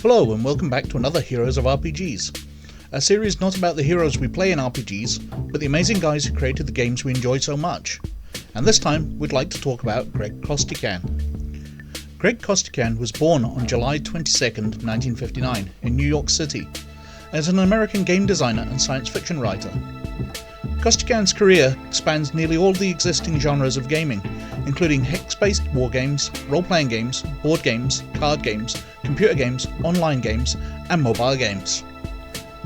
Hello and welcome back to another Heroes of RPGs, a series not about the heroes we play in RPGs, but the amazing guys who created the games we enjoy so much. And this time we'd like to talk about Greg Costikyan. Greg Costikyan was born on July 22nd, 1959 in New York City, and is an American game designer and science fiction writer. Costikyan's career spans nearly all the existing genres of gaming, including hex-based wargames, role-playing games, board games, card games, computer games, online games, and mobile games.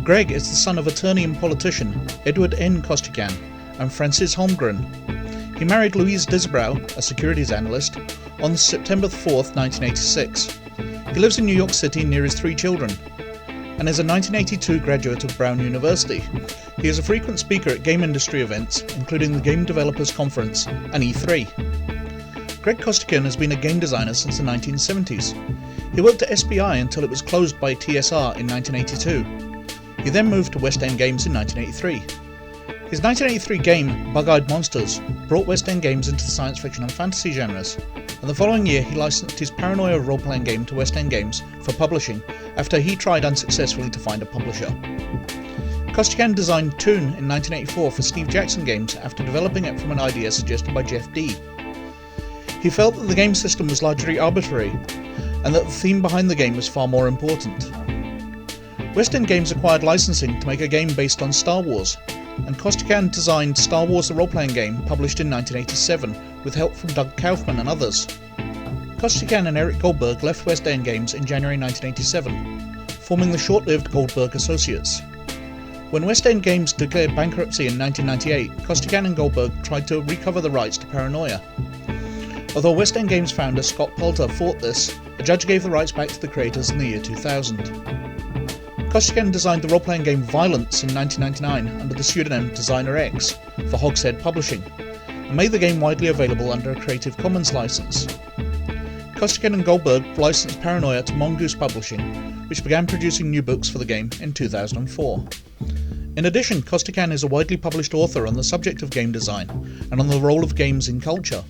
Greg is the son of attorney and politician Edward N. Costikyan and Frances Holmgren. He married Louise Disbrow, a securities analyst, on September 4th, 1986. He lives in New York City near his 3 children, and is a 1982 graduate of Brown University. He is a frequent speaker at game industry events, including the Game Developers Conference and E3. Greg Costikyan has been a game designer since the 1970s. He worked at SPI until it was closed by TSR in 1982. He then moved to West End Games in 1983. His 1983 game, Bug-Eyed Monsters, brought West End Games into the science fiction and fantasy genres, and the following year he licensed his Paranoia role-playing game to West End Games for publishing after he tried unsuccessfully to find a publisher. Costikyan designed Toon in 1984 for Steve Jackson Games after developing it from an idea suggested by Jeff D. He felt that the game system was largely arbitrary, and that the theme behind the game was far more important. West End Games acquired licensing to make a game based on Star Wars, and Costikyan designed Star Wars the role-playing game published in 1987 with help from Doug Kaufman and others. Costikyan and Eric Goldberg left West End Games in January 1987, forming the short-lived Goldberg Associates. When West End Games declared bankruptcy in 1998, Costikyan and Goldberg tried to recover the rights to Paranoia. Although West End Games founder Scott Poulter fought this, a judge gave the rights back to the creators in the year 2000. Costikyan designed the role-playing game Violence in 1999 under the pseudonym Designer X for Hogshead Publishing, and made the game widely available under a Creative Commons license. Costikyan and Goldberg licensed Paranoia to Mongoose Publishing, which began producing new books for the game in 2004. In addition, Costikyan is a widely published author on the subject of game design and on the role of games in culture.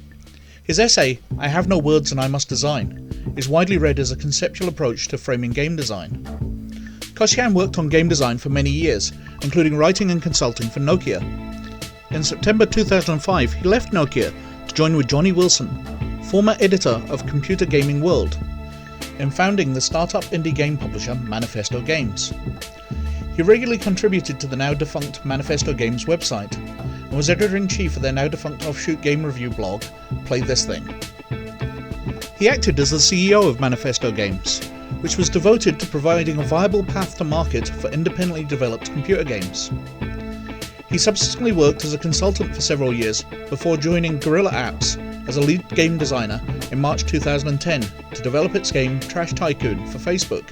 His essay, I Have No Words and I Must Design, is widely read as a conceptual approach to framing game design. Costikyan worked on game design for many years, including writing and consulting for Nokia. In September 2005, he left Nokia to join with Johnny Wilson, former editor of Computer Gaming World, in founding the startup indie game publisher Manifesto Games. He regularly contributed to the now-defunct Manifesto Games website, and was editor-in-chief of their now-defunct offshoot game review blog, Play This Thing. He acted as the CEO of Manifesto Games, which was devoted to providing a viable path to market for independently developed computer games. He subsequently worked as a consultant for several years before joining Guerrilla Apps as a lead game designer in March 2010 to develop its game Trash Tycoon for Facebook.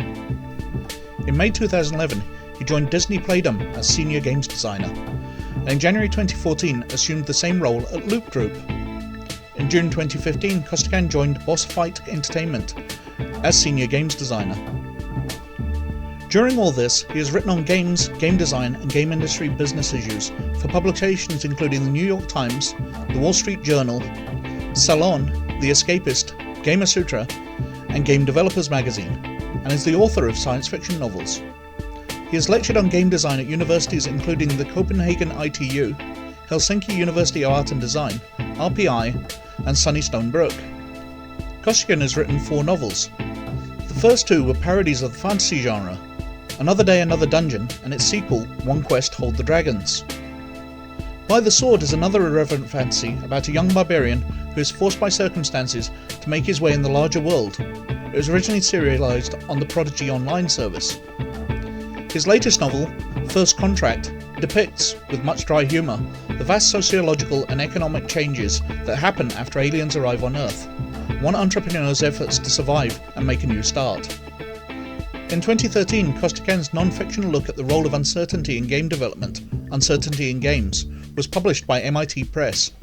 In May 2011, he joined Disney Playdom as senior games designer, and in January 2014 assumed the same role at Loop Group. In June 2015, Costikyan joined Boss Fight Entertainment as senior games designer. During all this, he has written on games, game design, and game industry business issues for publications including the New York Times, the Wall Street Journal, Salon, The Escapist, Gamer Sutra, and Game Developers Magazine, and is the author of science fiction novels. He has lectured on game design at universities including the Copenhagen ITU, Helsinki University of Art and Design, RPI, and Sunnystone Brook. Costikyan has written 4 novels. The first 2 were parodies of the fantasy genre, Another Day, Another Dungeon, and its sequel, One Quest, Hold the Dragons. By the Sword is another irreverent fantasy about a young barbarian who is forced by circumstances to make his way in the larger world. It was originally serialized on the Prodigy Online service. His latest novel, First Contract, depicts, with much dry humour, the vast sociological and economic changes that happen after aliens arrive on Earth, one entrepreneur's efforts to survive and make a new start. In 2013, Costikyan's non-fiction look at the role of uncertainty in game development, Uncertainty in Games, was published by MIT Press.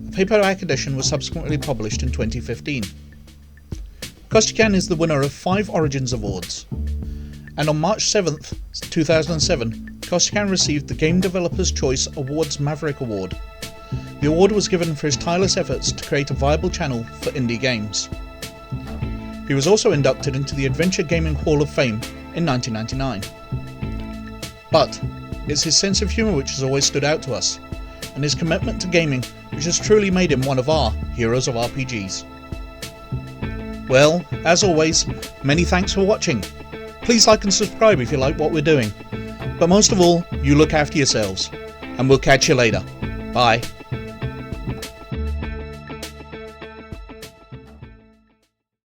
A paperback edition was subsequently published in 2015. Costikyan is the winner of 5 Origins Awards, and on March 7, 2007, Costikyan received the Game Developers Choice Awards Maverick Award. The award was given for his tireless efforts to create a viable channel for indie games. He was also inducted into the Adventure Gaming Hall of Fame in 1999. But it's his sense of humour which has always stood out to us, and his commitment to gaming which has truly made him one of our heroes of RPGs. Well, as always, many thanks for watching. Please like and subscribe if you like what we're doing. But most of all, you look after yourselves, and we'll catch you later. Bye.